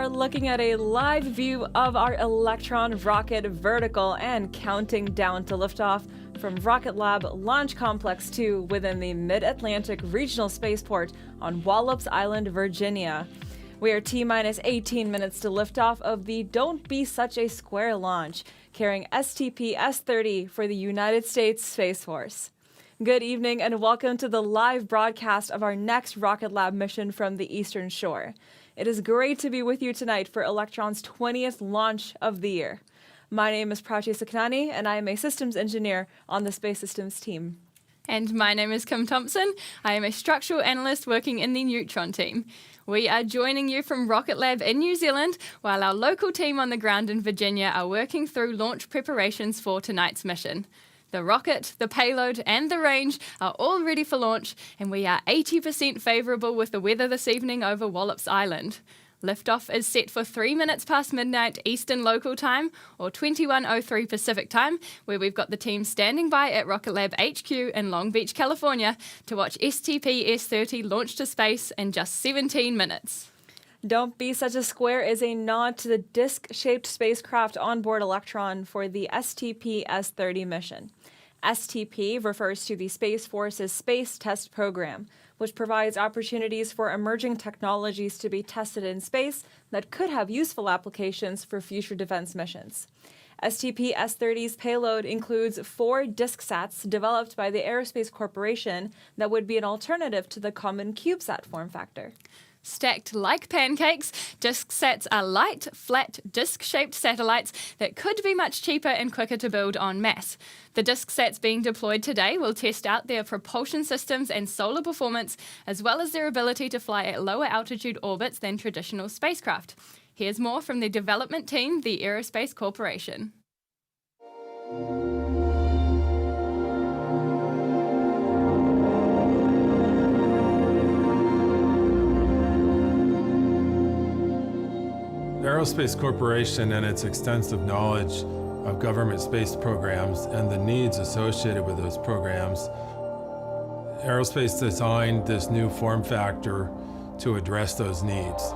are looking at a live view of our Electron rocket vertical and counting down to liftoff from RocketLab Launch Complex 2 within the Mid-Atlantic Regional Spaceport on Wallops Island, Virginia. We are T-minus 18 minutes to liftoff of the Don't Be Such a Square launch, carrying STP-S30 for the United States Space Force. Good evening and welcome to the live broadcast of our next RocketLab mission from the Eastern Shore. It is great to be with you tonight for Electron's 20th launch of the year. My name is Prati Saknani and I am a systems engineer on the Space Systems team. And my name is Kim Thompson. I am a structural analyst working in the Neutron team. We are joining you from RocketLab in New Zealand, while our local team on the ground in Virginia are working through launch preparations for tonight's mission. The rocket, the payload, and the range are all ready for launch, and we are 80% favourable with the weather this evening over Wallops Island. Liftoff is set for 3 minutes past midnight Eastern local time, or 21:03 Pacific time, where we've got the team standing by at RocketLab HQ in Long Beach, California, to watch STP-S30 launch to space in just 17 minutes. Don't Be Such a Square is a nod to the disc-shaped spacecraft on board Electron for the STP-S30 mission. STP refers to the Space Force's Space Test Program, which provides opportunities for emerging technologies to be tested in space that could have useful applications for future defense missions. STP-S30's payload includes 4 DiskSats developed by the Aerospace Corporation that would be an alternative to the common CubeSat form factor. Stacked like pancakes, DiskSats are light, flat, disc-shaped satellites that could be much cheaper and quicker to build en masse. The DiskSats being deployed today will test out their propulsion systems and solar performance, as well as their ability to fly at lower altitude orbits than traditional spacecraft. Here's more from the development team, the Aerospace Corporation. Aerospace Corporation and its extensive knowledge of government space programs and the needs associated with those programs, Aerospace designed this new form factor to address those needs.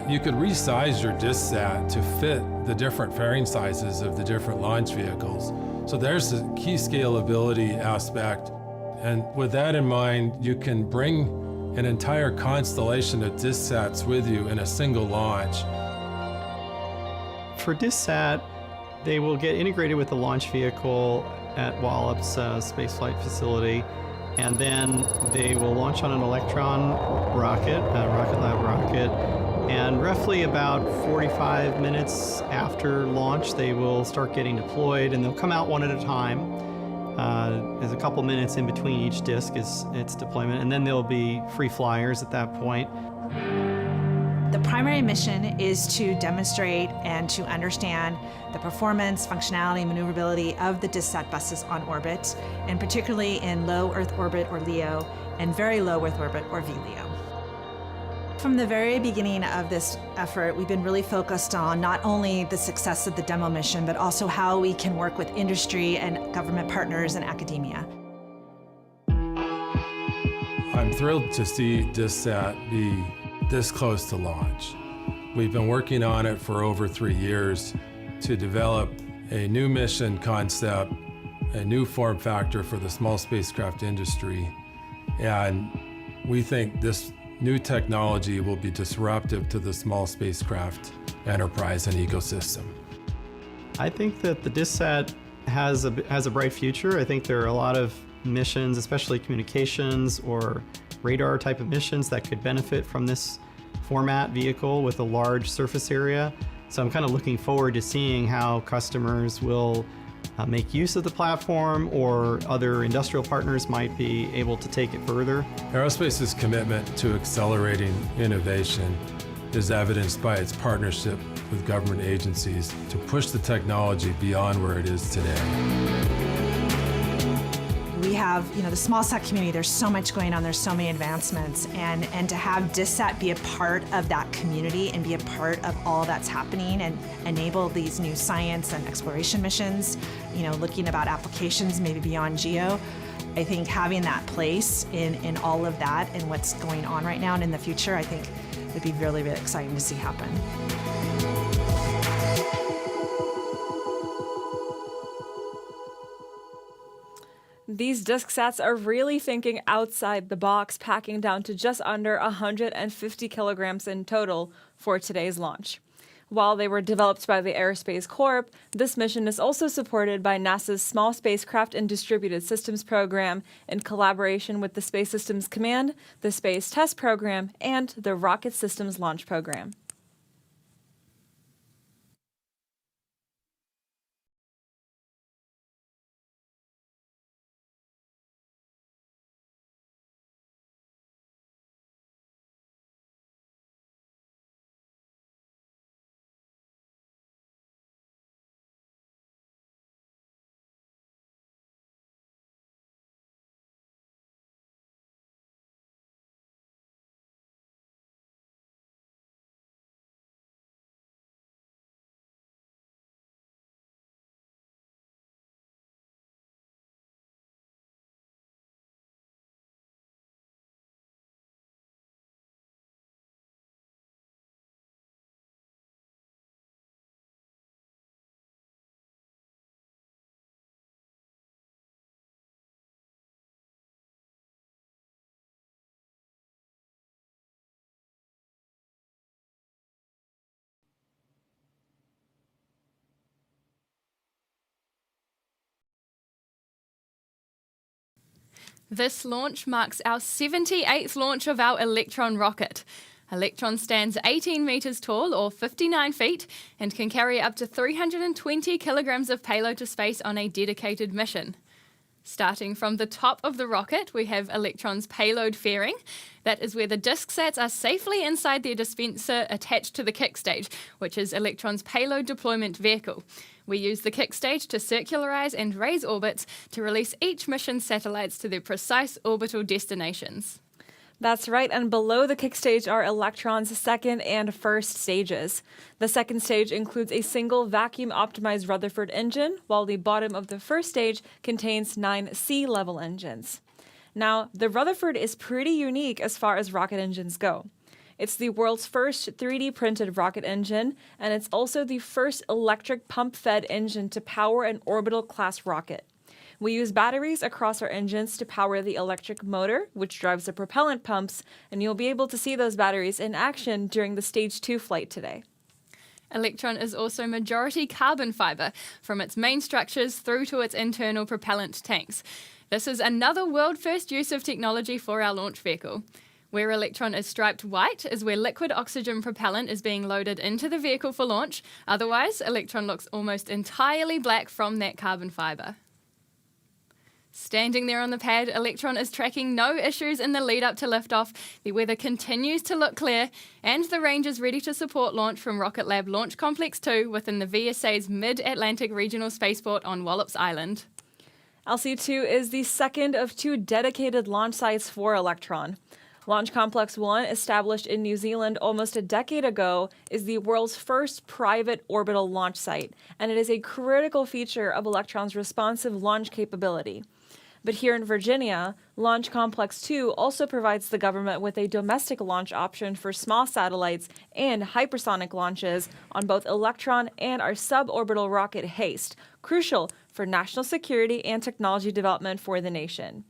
You could resize your DiskSat to fit the different fairing sizes of the different launch vehicles. So there's the key scalability aspect. And with that in mind, you can bring an entire constellation of DiskSats with you in a single launch. For DiskSat, they will get integrated with the launch vehicle at Wallops spaceflight facility, and then they will launch on an Electron rocket, a RocketLab rocket, and roughly about 45 minutes after launch, they will start getting deployed, and they'll come out one at a time. There's a couple minutes in between each disk is its deployment, and then there'll be free flyers at that point. The primary mission is to demonstrate and to understand the performance, functionality, maneuverability of the DiskSat buses on orbit, and particularly in low Earth orbit or LEO and very low Earth orbit or VLEO. From the very beginning of this effort, we've been really focused on not only the success of the demo mission, but also how we can work with industry and government partners and academia. I'm thrilled to see DiskSat be this close to launch. We've been working on it for over 3 years to develop a new mission concept, a new form factor for the small spacecraft industry, and we think this new technology will be disruptive to the small spacecraft enterprise and ecosystem. I think that the DiskSat has a bright future. I think there are a lot of missions, especially communications or radar type of missions, that could benefit from this format vehicle with a large surface area. So I'm kind of looking forward to seeing how customers will make use of the platform, or other industrial partners might be able to take it further. Aerospace's commitment to accelerating innovation is evidenced by its partnership with government agencies to push the technology beyond where it is today. We have, the small sat community, there's so much going on, there's so many advancements, and to have DiskSat be a part of that community and be a part of all that's happening and enable these new science and exploration missions, looking about applications maybe beyond GEO, I think having that place in all of that and what's going on right now and in the future, I think would be really, really exciting to see happen. These DiskSats are really thinking outside the box, packing down to just under 150 kilograms in total for today's launch. While they were developed by the Aerospace Corp, this mission is also supported by NASA's Small Spacecraft and Distributed Systems Program in collaboration with the Space Systems Command, the Space Test Program, and the Rocket Systems Launch Program. This launch marks our 78th launch of our Electron rocket. Electron stands 18 metres tall, or 59 feet, and can carry up to 320 kilograms of payload to space on a dedicated mission. Starting from the top of the rocket, we have Electron's payload fairing. That is where the DiskSats are safely inside their dispenser attached to the kick stage, which is Electron's payload deployment vehicle. We use the kick stage to circularize and raise orbits to release each mission's satellites to their precise orbital destinations. That's right, and below the kick stage are Electron's second and first stages. The second stage includes a single vacuum-optimized Rutherford engine, while the bottom of the first stage contains 9 sea-level engines. Now, the Rutherford is pretty unique as far as rocket engines go. It's the world's first 3D printed rocket engine, and it's also the first electric pump-fed engine to power an orbital-class rocket. We use batteries across our engines to power the electric motor, which drives the propellant pumps, and you'll be able to see those batteries in action during the Stage 2 flight today. Electron is also majority carbon fiber, from its main structures through to its internal propellant tanks. This is another world-first use of technology for our launch vehicle. Where Electron is striped white is where liquid oxygen propellant is being loaded into the vehicle for launch. Otherwise, Electron looks almost entirely black from that carbon fiber. Standing there on the pad, Electron is tracking no issues in the lead up to liftoff. The weather continues to look clear, and the range is ready to support launch from RocketLab Launch Complex 2 within the VSA's Mid-Atlantic Regional Spaceport on Wallops Island. LC-2 is the second of 2 dedicated launch sites for Electron. Launch Complex 1, established in New Zealand almost a decade ago, is the world's first private orbital launch site, and it is a critical feature of Electron's responsive launch capability. But here in Virginia, Launch Complex 2 also provides the government with a domestic launch option for small satellites and hypersonic launches on both Electron and our suborbital rocket HASTE, crucial for national security and technology development for the nation.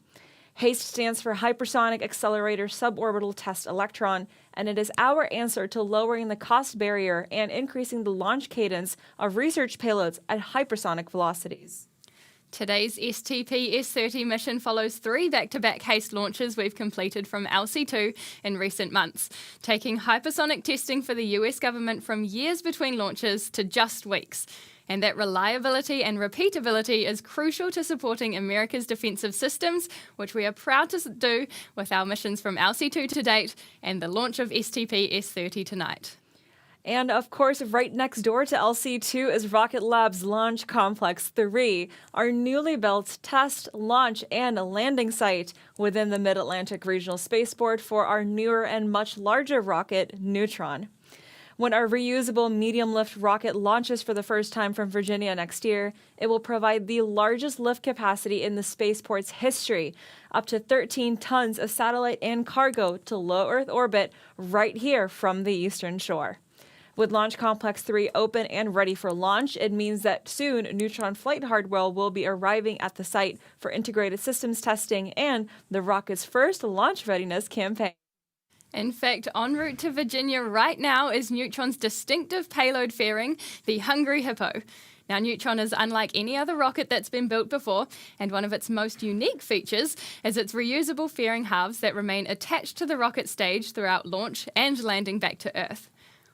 HASTE stands for Hypersonic Accelerator Suborbital Test Electron, and it is our answer to lowering the cost barrier and increasing the launch cadence of research payloads at hypersonic velocities. Today's STP-S30 mission follows 3 back-to-back HASTE launches we've completed from LC-2 in recent months, taking hypersonic testing for the US government from years between launches to just weeks. And that reliability and repeatability is crucial to supporting America's defensive systems, which we are proud to do with our missions from LC-2 to date and the launch of STP-S30 tonight. And of course, right next door to LC-2 is RocketLab's Launch Complex 3, our newly built test, launch, and landing site within the Mid-Atlantic Regional Spaceport for our newer and much larger rocket, Neutron. When our reusable medium-lift rocket launches for the first time from Virginia next year, it will provide the largest lift capacity in the spaceport's history, up to 13 tons of satellite and cargo to low Earth orbit right here from the Eastern Shore. With Launch Complex 3 open and ready for launch, it means that soon Neutron flight hardware will be arriving at the site for integrated systems testing and the rocket's first launch readiness campaign. In fact, en route to Virginia right now is Neutron's distinctive payload fairing, the Hungry Hippo. Now, Neutron is unlike any other rocket that's been built before, and one of its most unique features is its reusable fairing halves that remain attached to the rocket stage throughout launch and landing back to Earth.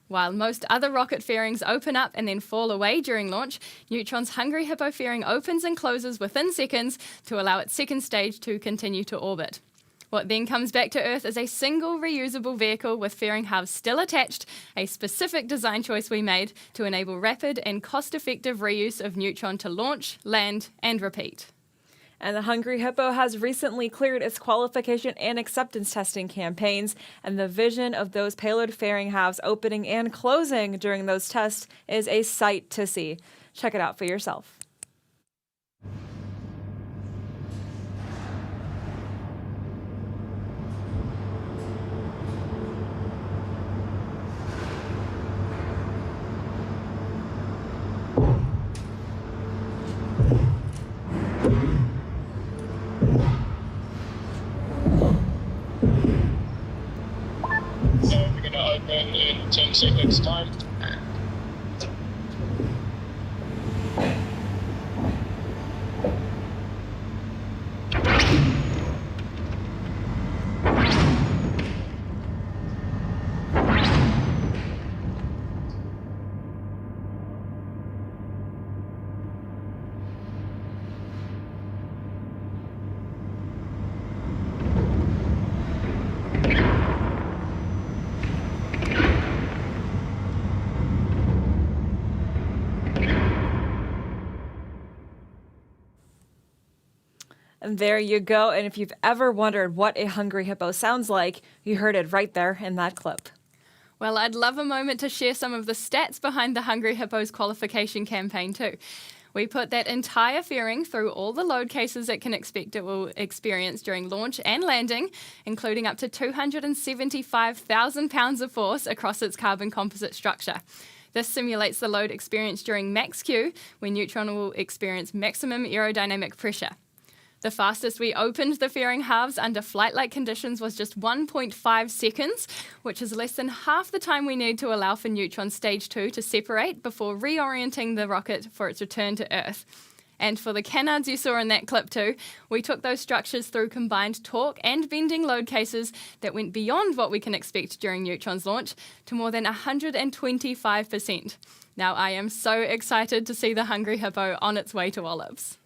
While most other rocket fairings open up and then fall away during launch, Neutron's Hungry Hippo fairing opens and closes within seconds to allow its second stage to continue to orbit. What then comes back to Earth is a single reusable vehicle with fairing halves still attached, a specific design choice we made to enable rapid and cost-effective reuse of Neutron to launch, land, and repeat. And the Hungry Hippo has recently cleared its qualification and acceptance testing campaigns, and the vision of those payload fairing halves opening and closing during those tests is a sight to see. Check it out for yourself. So we're going to open in 10 seconds time. And there you go. And if you've ever wondered what a Hungry Hippo sounds like, you heard it right there in that clip. Well, I'd love a moment to share some of the stats behind the Hungry Hippo's qualification campaign too. We put that entire fairing through all the load cases it can expect it will experience during launch and landing, including up to 275,000 pounds of force across its carbon composite structure. This simulates the load experienced during max Q, when Neutron will experience maximum aerodynamic pressure. The fastest we opened the fairing halves under flight-like conditions was just 1.5 seconds, which is less than half the time we need to allow for Neutron Stage 2 to separate before reorienting the rocket for its return to Earth. And for the canards you saw in that clip too, we took those structures through combined torque and bending load cases that went beyond what we can expect during Neutron's launch to more than 125%. Now I am so excited to see the Hungry Hippo on its way to Wallops.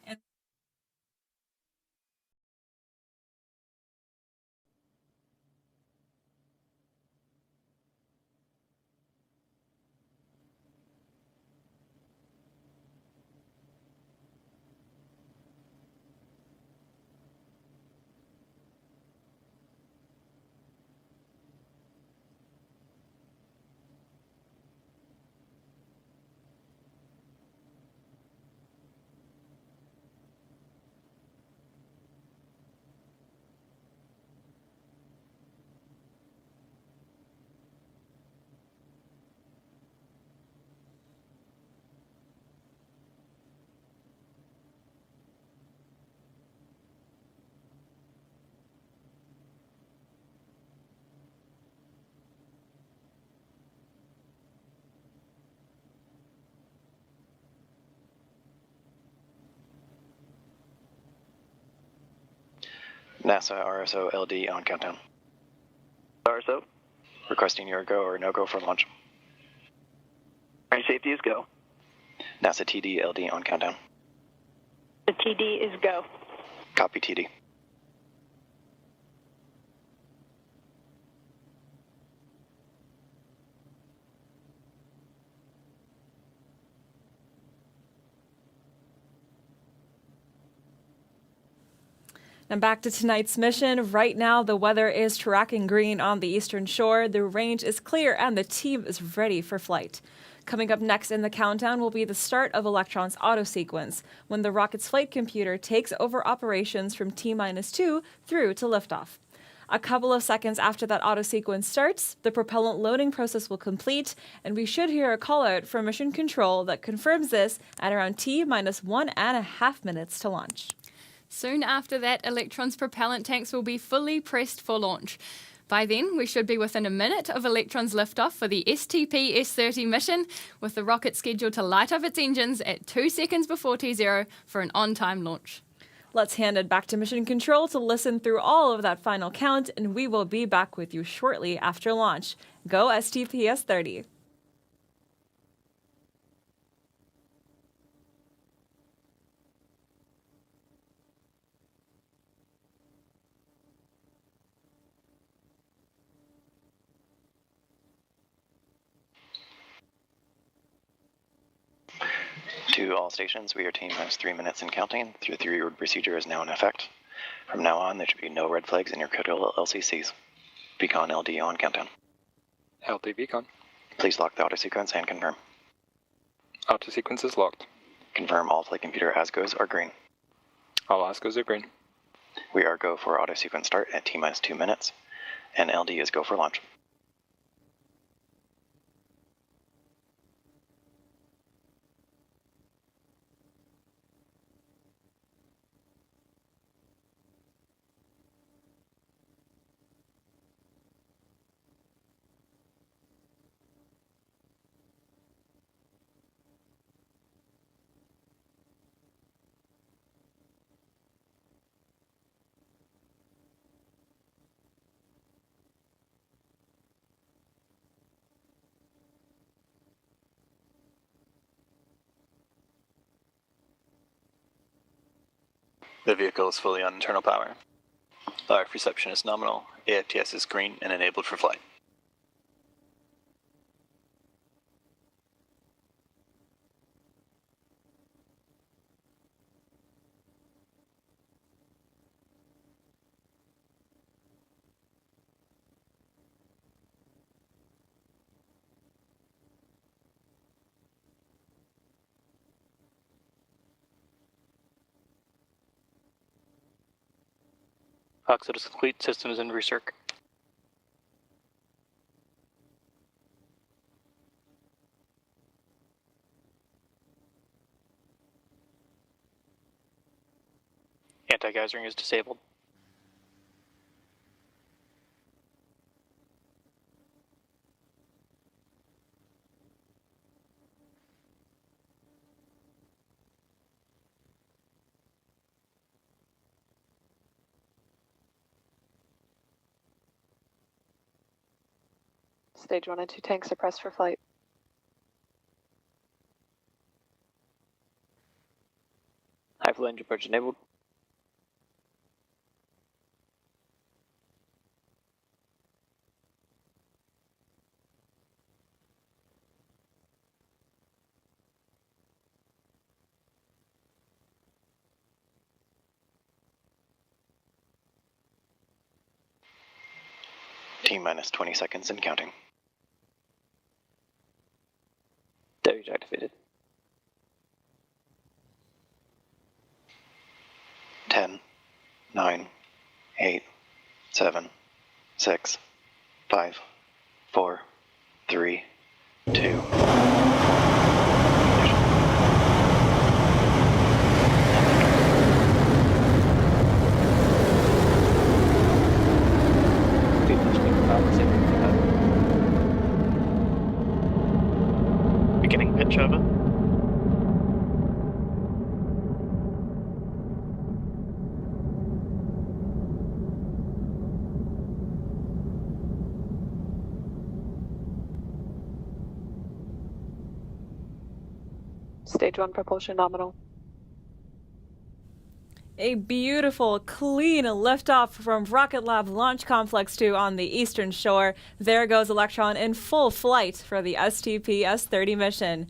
NASA RSO LD on countdown. RSO? Requesting your go or no-go for launch. Our safety is go. NASA TD LD on countdown. The TD is go. Copy TD. And back to tonight's mission. Right now, the weather is tracking green on the eastern shore. The range is clear and the team is ready for flight. Coming up next in the countdown will be the start of Electron's auto sequence, when the rocket's flight computer takes over operations from T-2 through to liftoff. A couple of seconds after that auto sequence starts, the propellant loading process will complete, and we should hear a call out from mission control that confirms this at around T-1.5 minutes to launch. Soon after that, Electron's propellant tanks will be fully pressed for launch. By then, we should be within a minute of Electron's liftoff for the STP-S30 mission, with the rocket scheduled to light up its engines at 2 seconds before T0 for an on-time launch. Let's hand it back to mission control to listen through all of that final count, and we will be back with you shortly after launch. Go STP-S30. To all stations, your team has 3 minutes and counting. The 3-word procedure is now in effect. From now on, there should be no red flags in your critical LCCs. Beacon LD on countdown. LD beacon. Please lock the auto sequence and confirm. Auto sequence is locked. Confirm all flight computer ASGOs are green. All ASGOs are green. We are go for auto sequence start at T-minus 2 minutes, and LD is go for launch. The vehicle is fully on internal power. RF reception is nominal, AFTS is green and enabled for flight. Oxide is complete, system is in recirc. Anti-geysering is disabled. Stage 1 and 2 tanks are pressed for flight. High flow engine approach enabled. T-minus 20 seconds and counting. Deluge activated. 10, 9, 8, 7, 6, 5, 4, 3, 2. Beginning pitch over. Stage 1 propulsion nominal. A beautiful, clean liftoff from RocketLab Launch Complex 2 on the eastern shore. There goes Electron in full flight for the STP-S30 mission.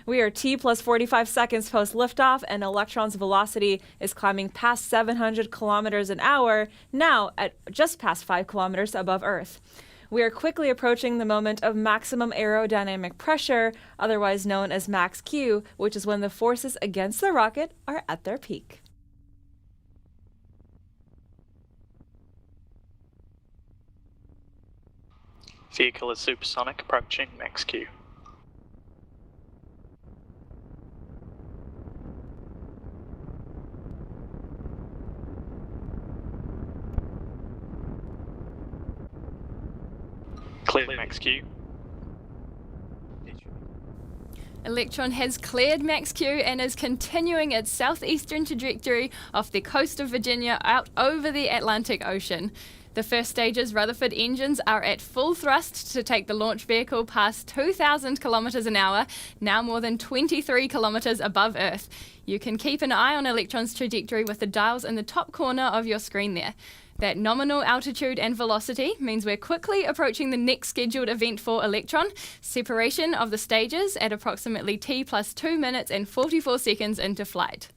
We are T plus 45 seconds post liftoff, and Electron's velocity is climbing past 700 kilometers an hour, now at just past 5 kilometers above Earth. We are quickly approaching the moment of maximum aerodynamic pressure, otherwise known as max Q, which is when the forces against the rocket are at their peak. Vehicle is supersonic, approaching max Q. Clear max Q. Electron has cleared max Q and is continuing its southeastern trajectory off the coast of Virginia out over the Atlantic Ocean. The first stage's Rutherford engines are at full thrust to take the launch vehicle past 2,000 kilometers an hour, now more than 23 kilometers above Earth. You can keep an eye on Electron's trajectory with the dials in the top corner of your screen there. That nominal altitude and velocity means we're quickly approaching the next scheduled event for Electron, separation of the stages at approximately T plus 2 minutes and 44 seconds into flight.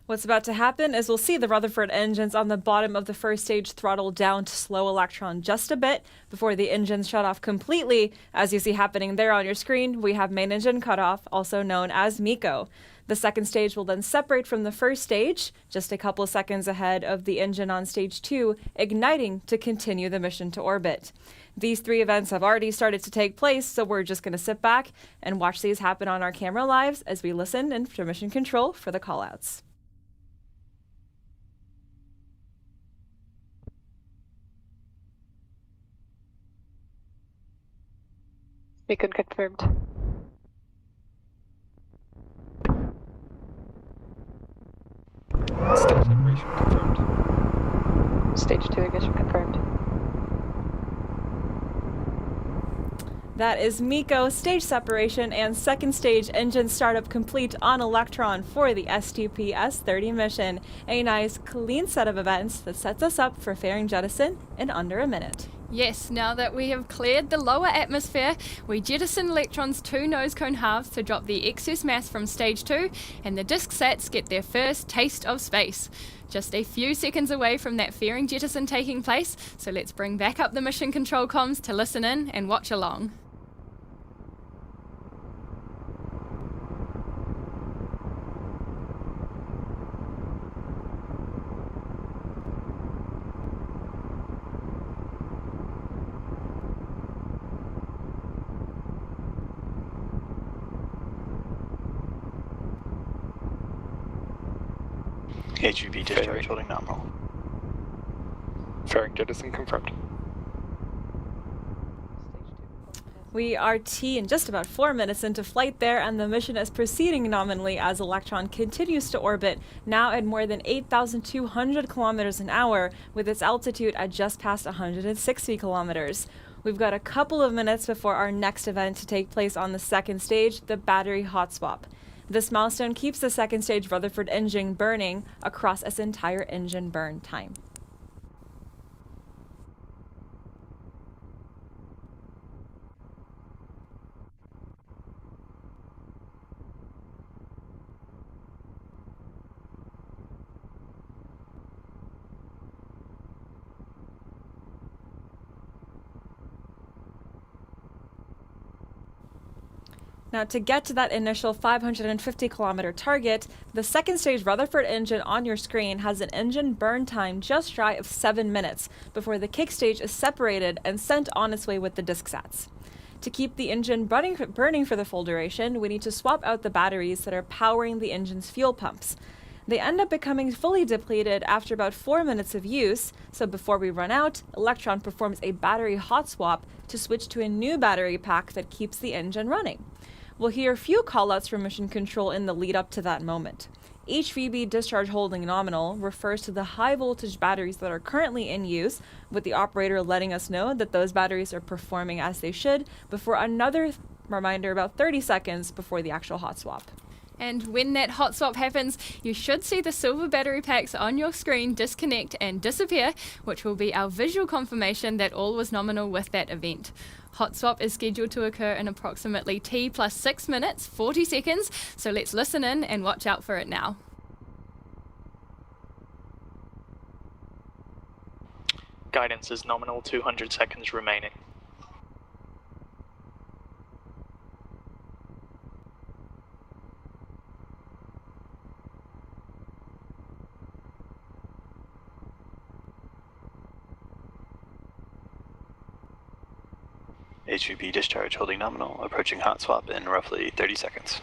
What's about to happen is we'll see the Rutherford engines on the bottom of the first stage throttle down to slow Electron just a bit before the engines shut off completely. As you see happening there on your screen, we have main engine cutoff, also known as MECO. The second stage will then separate from the first stage, just a couple of seconds ahead of the engine on stage 2, igniting to continue the mission to orbit. These three events have already started to take place, so we're just going to sit back and watch these happen on our camera lives as we listen in to mission control for the callouts. Beacon confirmed. Stage separation confirmed. Stage 2 ignition confirmed. That is MECO stage separation and second stage engine startup complete on Electron for the STP-S30 mission. A nice clean set of events that sets us up for fairing jettison in under a minute. Yes, now that we have cleared the lower atmosphere, we jettison Electron's 2 nose cone halves to drop the excess mass from stage 2, and the DiskSats get their first taste of space. Just a few seconds away from that fairing jettison taking place, so let's bring back up the mission control comms to listen in and watch along. HVP discharge holding nominal. Fairing jettison confirmed. We are T in just about 4 minutes into flight there, and the mission is proceeding nominally as Electron continues to orbit, now at more than 8,200 kilometers an hour, with its altitude at just past 160 kilometers. We've got a couple of minutes before our next event to take place on the second stage, the battery hot swap. This milestone keeps the second stage Rutherford engine burning across its entire engine burn time. Now, to get to that initial 550 kilometer target, the second stage Rutherford engine on your screen has an engine burn time just shy of 7 minutes before the kick stage is separated and sent on its way with the DiskSats. To keep the engine burning for the full duration, we need to swap out the batteries that are powering the engine's fuel pumps. They end up becoming fully depleted after about 4 minutes of use, so before we run out, Electron performs a battery hot swap to switch to a new battery pack that keeps the engine running. We'll hear a few callouts from mission control in the lead up to that moment. HVB discharge holding nominal refers to the high voltage batteries that are currently in use, with the operator letting us know that those batteries are performing as they should, before another reminder about 30 seconds before the actual hot swap. And when that hot swap happens, you should see the silver battery packs on your screen disconnect and disappear, which will be our visual confirmation that all was nominal with that event. Hot swap is scheduled to occur in approximately T plus 6 minutes, 40 seconds, so let's listen in and watch out for it now. Guidance is nominal, 200 seconds remaining. HVP discharge holding nominal, approaching hot swap in roughly 30 seconds.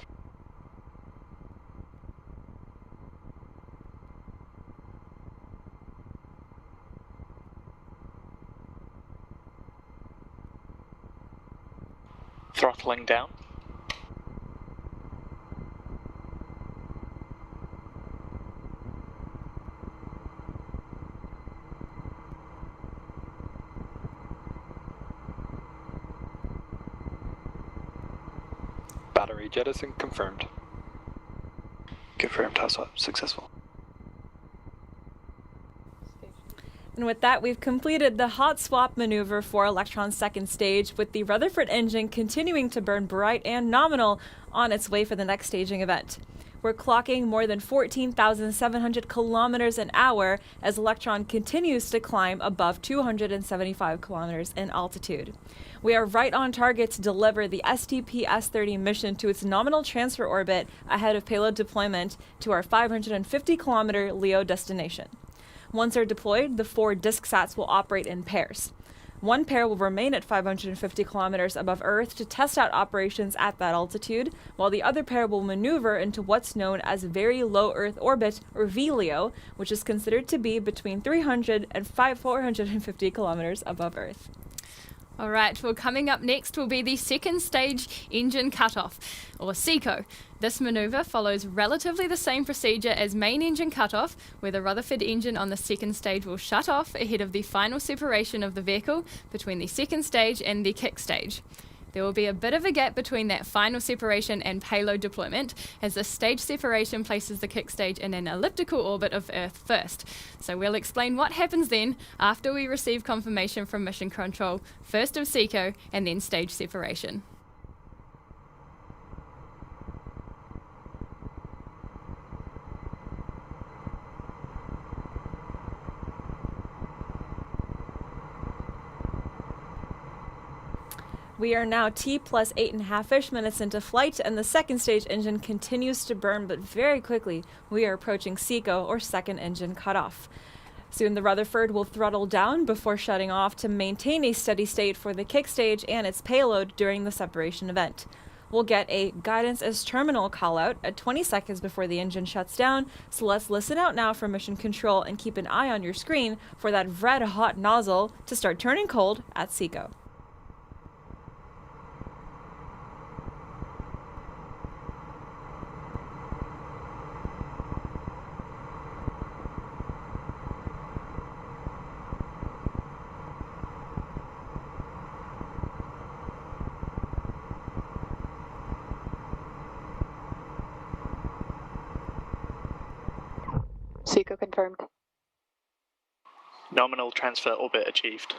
Throttling down. Battery jettison confirmed. Confirmed hot swap successful. And with that, we've completed the hot swap maneuver for Electron's second stage, with the Rutherford engine continuing to burn bright and nominal on its way for the next staging event. We're clocking more than 14,700 kilometers an hour as Electron continues to climb above 275 kilometers in altitude. We are right on target to deliver the STP-S30 mission to its nominal transfer orbit ahead of payload deployment to our 550-kilometer LEO destination. Once they're deployed, the 4 DiskSats will operate in pairs. One pair will remain at 550 kilometers above Earth to test out operations at that altitude, while the other pair will maneuver into what's known as Very Low Earth Orbit, or VLEO, which is considered to be between 300 and 450 kilometers above Earth. All right, well, coming up next will be the second stage engine cutoff, or SECO. This maneuver follows relatively the same procedure as main engine cutoff, where the Rutherford engine on the second stage will shut off ahead of the final separation of the vehicle between the second stage and the kick stage. There will be a bit of a gap between that final separation and payload deployment, as the stage separation places the kick stage in an elliptical orbit of Earth first. So we'll explain what happens then after we receive confirmation from Mission Control, first of SECO and then stage separation. We are now T plus 8.5-ish minutes into flight, and the second stage engine continues to burn, but very quickly we are approaching SECO, or second engine cutoff. Soon the Rutherford will throttle down before shutting off to maintain a steady state for the kick stage and its payload during the separation event. We'll get a guidance as terminal callout at 20 seconds before the engine shuts down, so let's listen out now for Mission Control and keep an eye on your screen for that red-hot nozzle to start turning cold at SECO. SECO confirmed. Nominal transfer orbit achieved.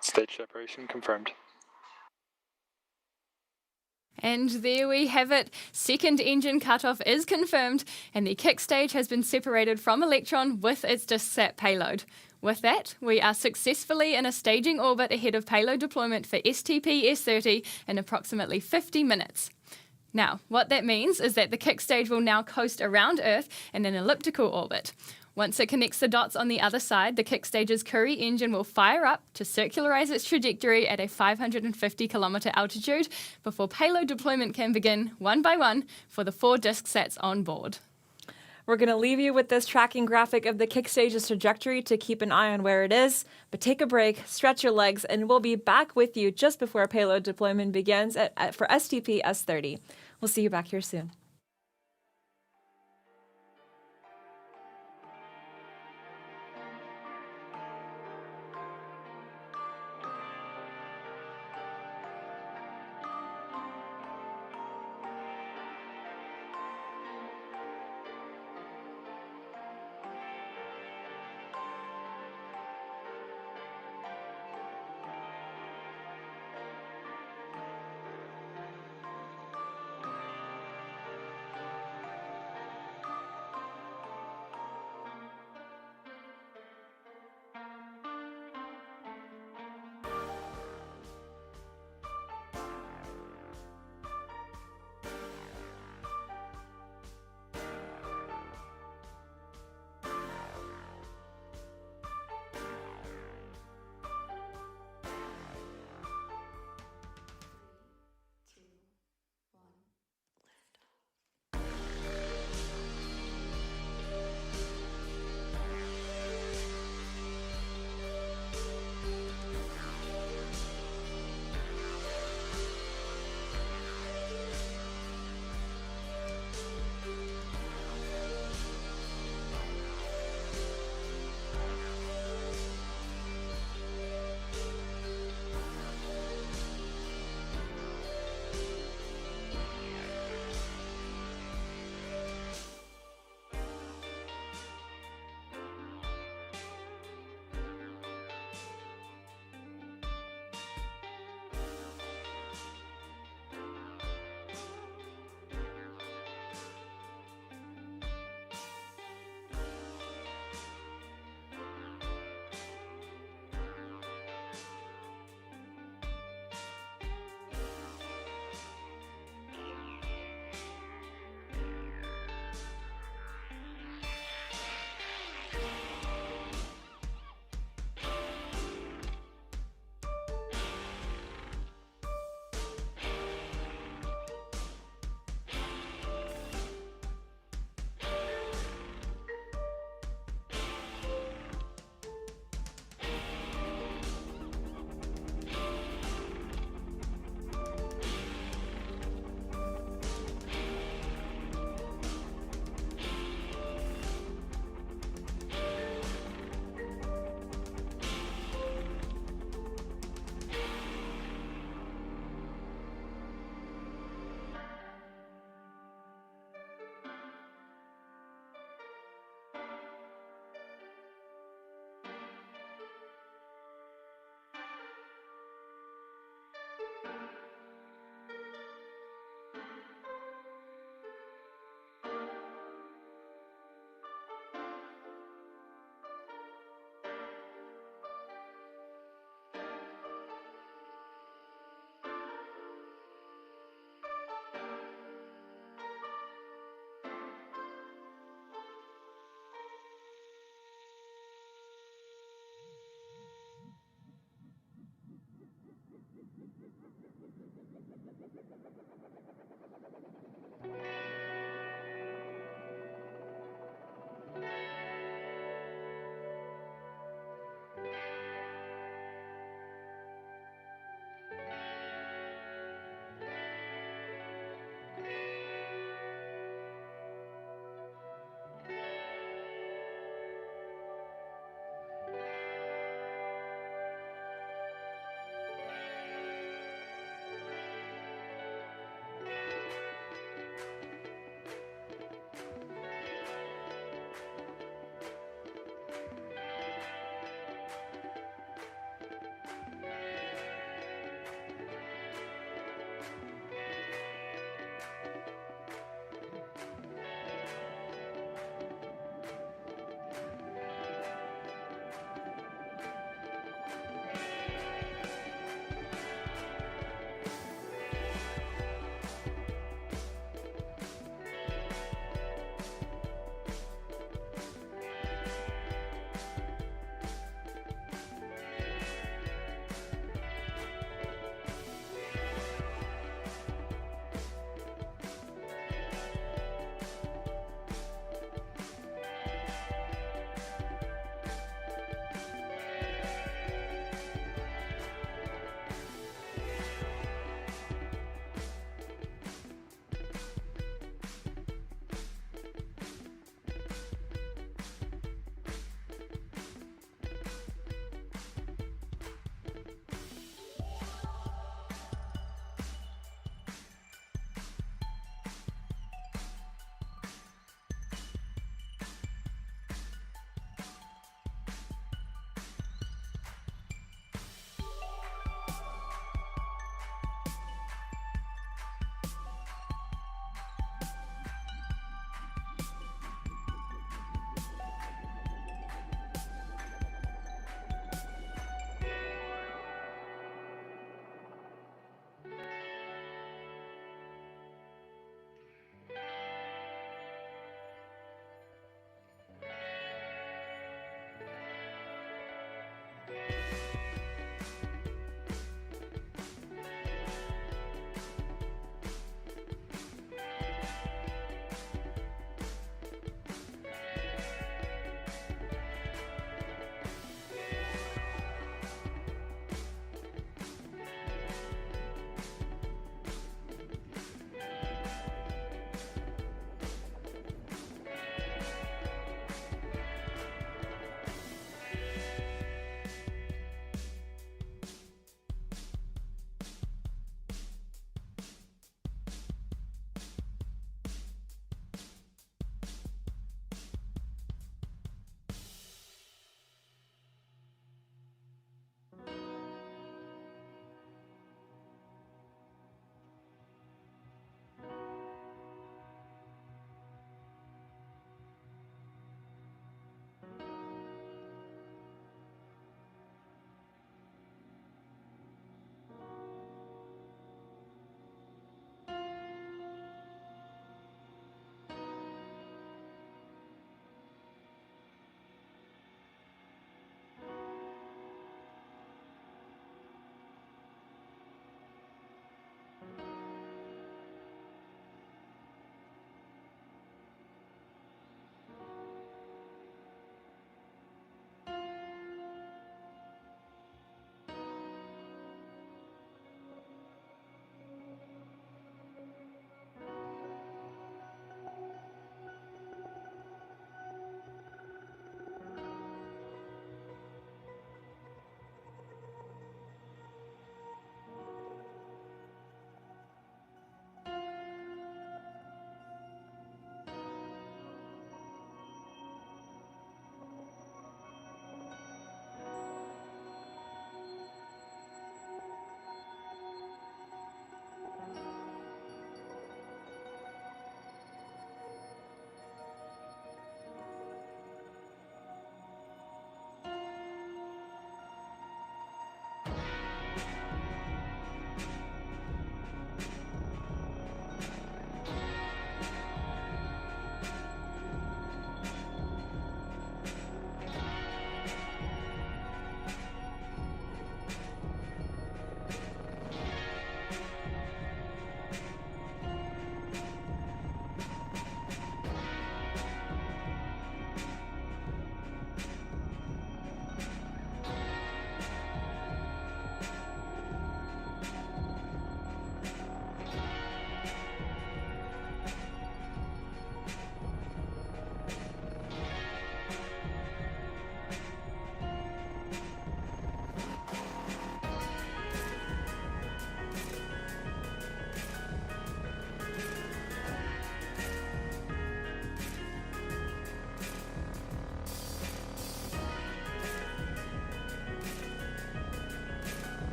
Stage separation confirmed. And there we have it. Second engine cutoff is confirmed, and the kick stage has been separated from Electron with its DiskSat payload. With that, we are successfully in a staging orbit ahead of payload deployment for STP-S30 in approximately 50 minutes. Now, what that means is that the kick stage will now coast around Earth in an elliptical orbit. Once it connects the dots on the other side, the kick stage's Curie engine will fire up to circularize its trajectory at a 550-kilometer altitude before payload deployment can begin one by one for the 4 DiskSats on board. We're going to leave you with this tracking graphic of the kick stage's trajectory to keep an eye on where it is, but take a break, stretch your legs, and we'll be back with you just before payload deployment begins for STP-S30. We'll see you back here soon.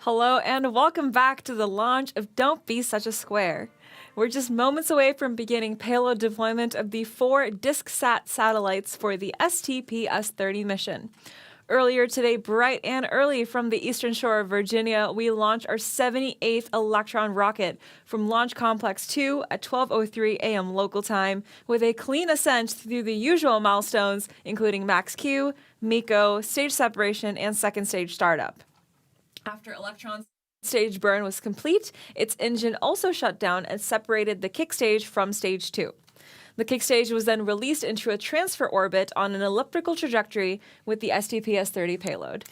Hello and welcome back to the launch of Don't Be Such a Square. We're just moments away from beginning payload deployment of the 4 DiskSat satellites for the STP-S30 mission. Earlier today, bright and early from the eastern shore of Virginia, we launched our 78th Electron rocket from Launch Complex 2 at 12:03 a.m. local time, with a clean ascent through the usual milestones, including max Q, MECO, stage separation, and second stage startup. After Electron's stage burn was complete, its engine also shut down and separated the kick stage from stage 2. The kick stage was then released into a transfer orbit on an elliptical trajectory with the STP-S30 payload.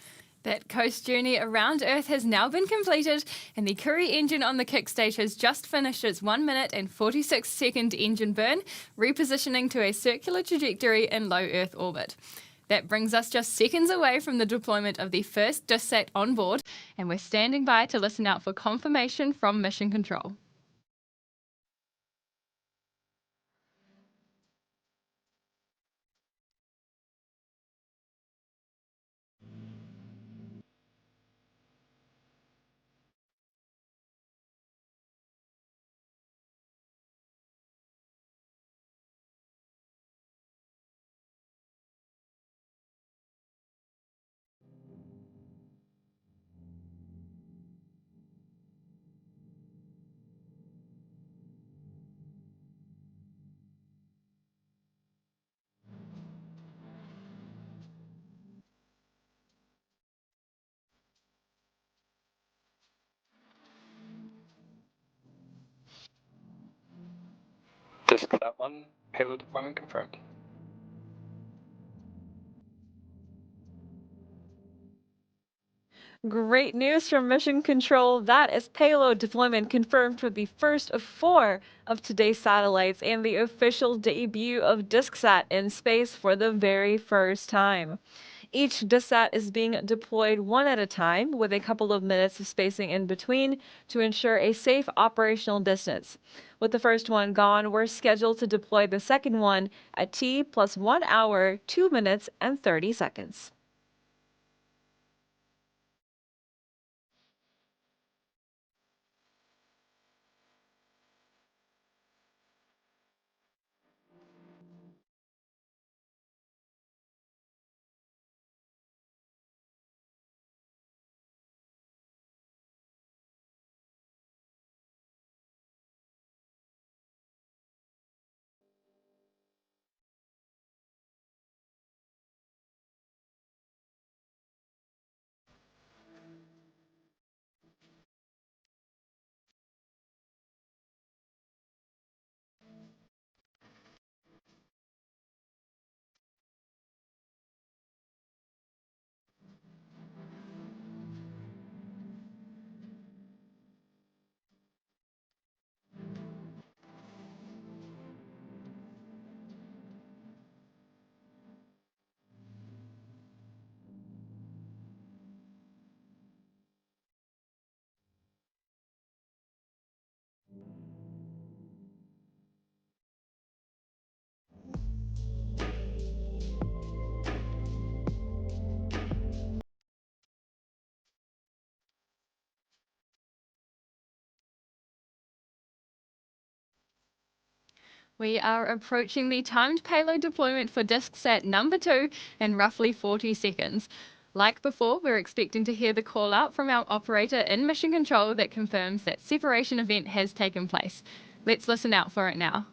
That coast journey around Earth has now been completed, and the Curie engine on the kick stage has just finished its 1 minute and 46-second engine burn, repositioning to a circular trajectory in low Earth orbit. That brings us just seconds away from the deployment of the first DiskSat on board, and we're standing by to listen out for confirmation from Mission Control. DiskSat 1, payload deployment confirmed. Great news from Mission Control. That is payload deployment confirmed for the first of 4 of today's satellites and the official debut of DiskSat in space for the very first time. Each DiskSat is being deployed one at a time with a couple of minutes of spacing in between to ensure a safe operational distance. With the first one gone, we're scheduled to deploy the second one at T plus 1 hour, 2 minutes, and 30 seconds. We are approaching the timed payload deployment for DiskSat number 2 in roughly 40 seconds. Like before, we're expecting to hear the call out from our operator in Mission Control that confirms that separation event has taken place. Let's listen out for it now.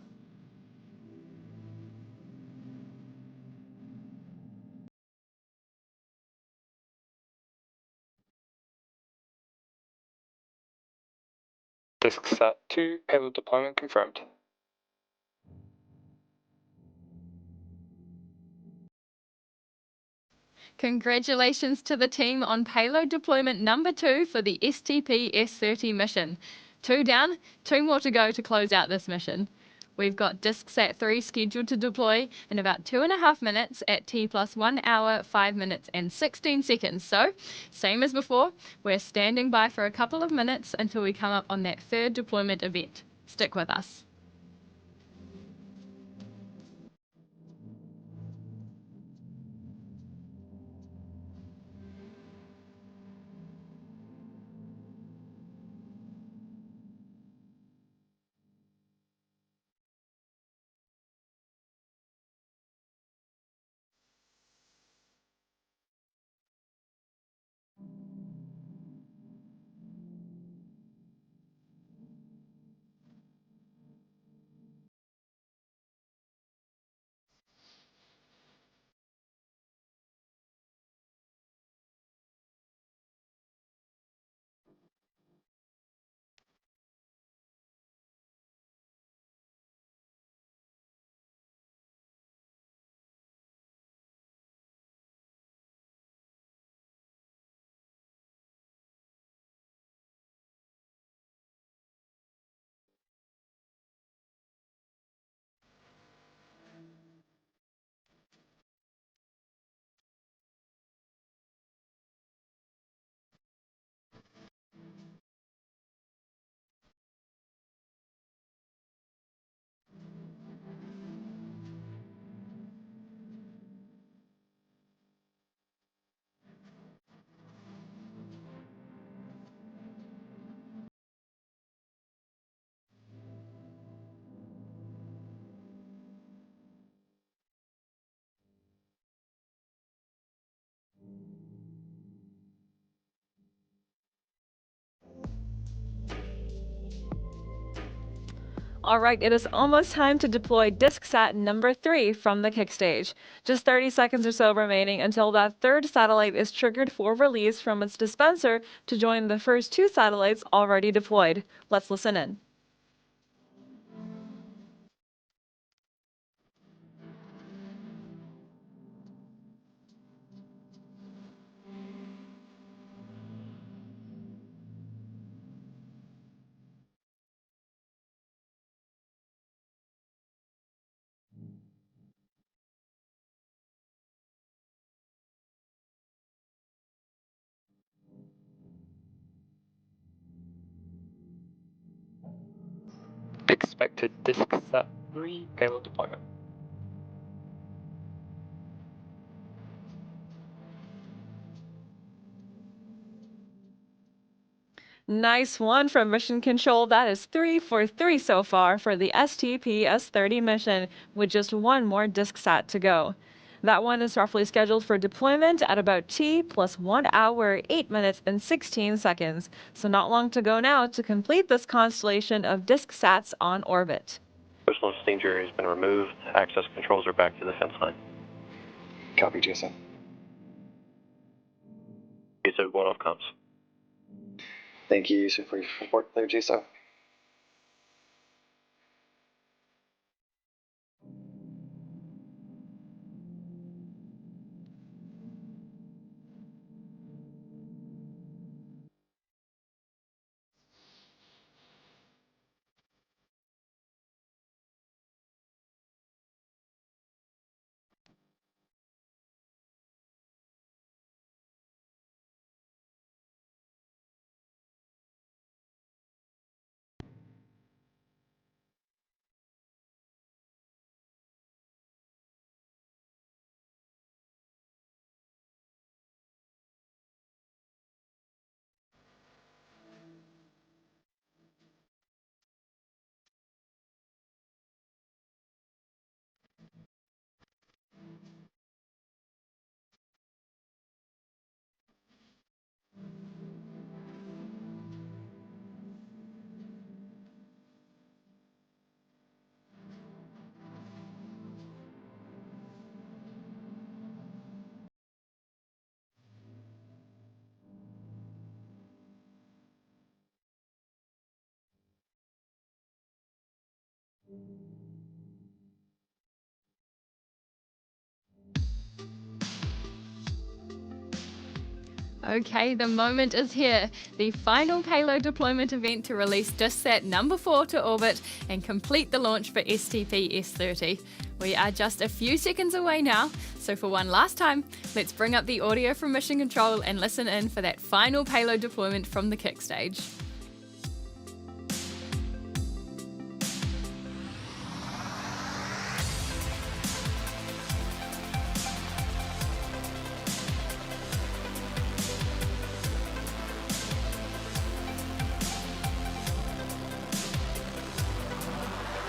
DiskSat 2, payload deployment confirmed. Congratulations to the team on payload deployment number 2 for the STP-S30 mission. 2 down, 2 more to go to close out this mission. We've got DiskSat 3 scheduled to deploy in about 2.5 minutes at T plus 1 hour, 5 minutes and 16 seconds. So, same as before, we're standing by for a couple of minutes until we come up on that third deployment event. Stick with us. All right, it is almost time to deploy DiskSat number 3 from the kick stage. Just 30 seconds or so remaining until that third satellite is triggered for release from its dispenser to join the first 2 satellites already deployed. Let's listen in. Expected DiskSat 3 payload deployment. Nice one from Mission Control. That is 3 for 3 so far for the STP-S30 mission, with just one more DiskSat to go. That one is roughly scheduled for deployment at about T plus 1 hour, 8 minutes, and 16 seconds. So not long to go now to complete this constellation of DiskSats on orbit. Personal danger has been removed. Access controls are back to the fence line. Copy, GSM. GSO going off comms. Thank you, Yusuf, for your report there, GSO. Okay, the moment is here. The final payload deployment event to release DiskSat number 4 to orbit and complete the launch for STP-S30. We are just a few seconds away now, so for one last time, let's bring up the audio from Mission Control and listen in for that final payload deployment from the kick stage.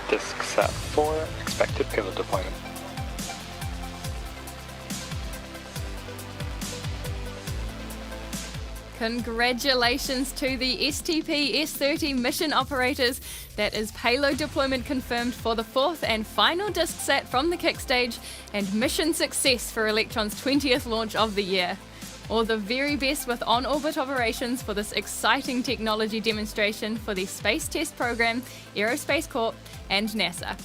DiskSat 4 expected payload deployment. Congratulations to the STP-S30 mission operators. That is payload deployment confirmed for the 4th and final DiskSat from the kick stage, and mission success for Electron's 20th launch of the year. All the very best with on-orbit operations for this exciting technology demonstration for the Space Test Program, Aerospace Corp, and NASA.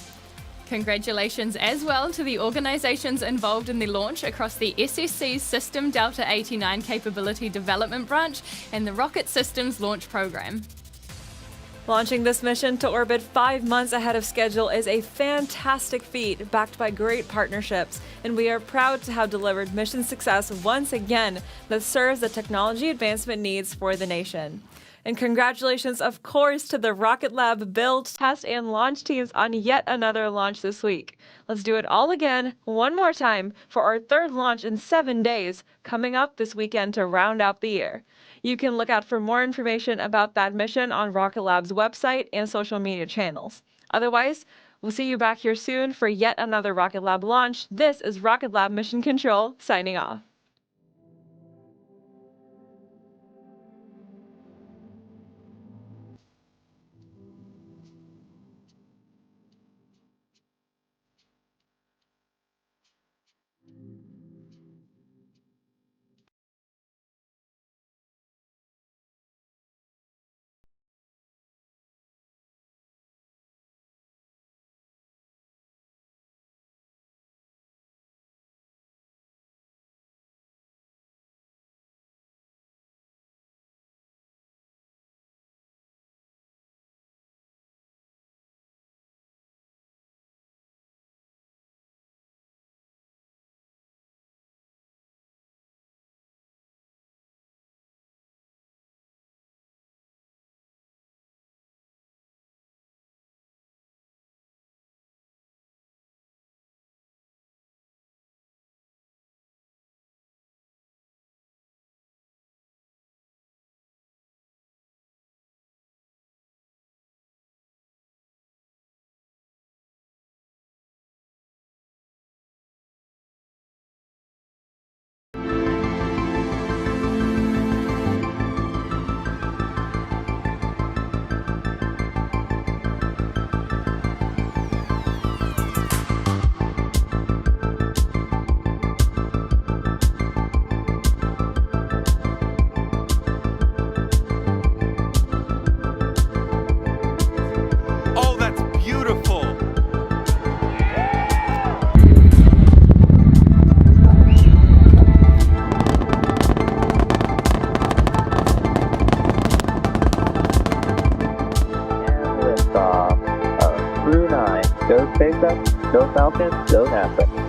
Congratulations as well to the organizations involved in the launch across the SSC's System Delta 89 Capability Development Branch and the Rocket Systems Launch Program. Launching this mission to orbit 5 months ahead of schedule is a fantastic feat backed by great partnerships, and we are proud to have delivered mission success once again that serves the technology advancement needs for the nation. And congratulations, of course, to the RocketLab build, test, and launch teams on yet another launch this week. Let's do it all again, one more time, for our 3rd launch in 7 days, coming up this weekend to round out the year. You can look out for more information about that mission on RocketLab's website and social media channels. Otherwise, we'll see you back here soon for yet another RocketLab launch. This is RocketLab Mission Control, signing off. through 9. Go SpaceX, go Falcon, go NASA.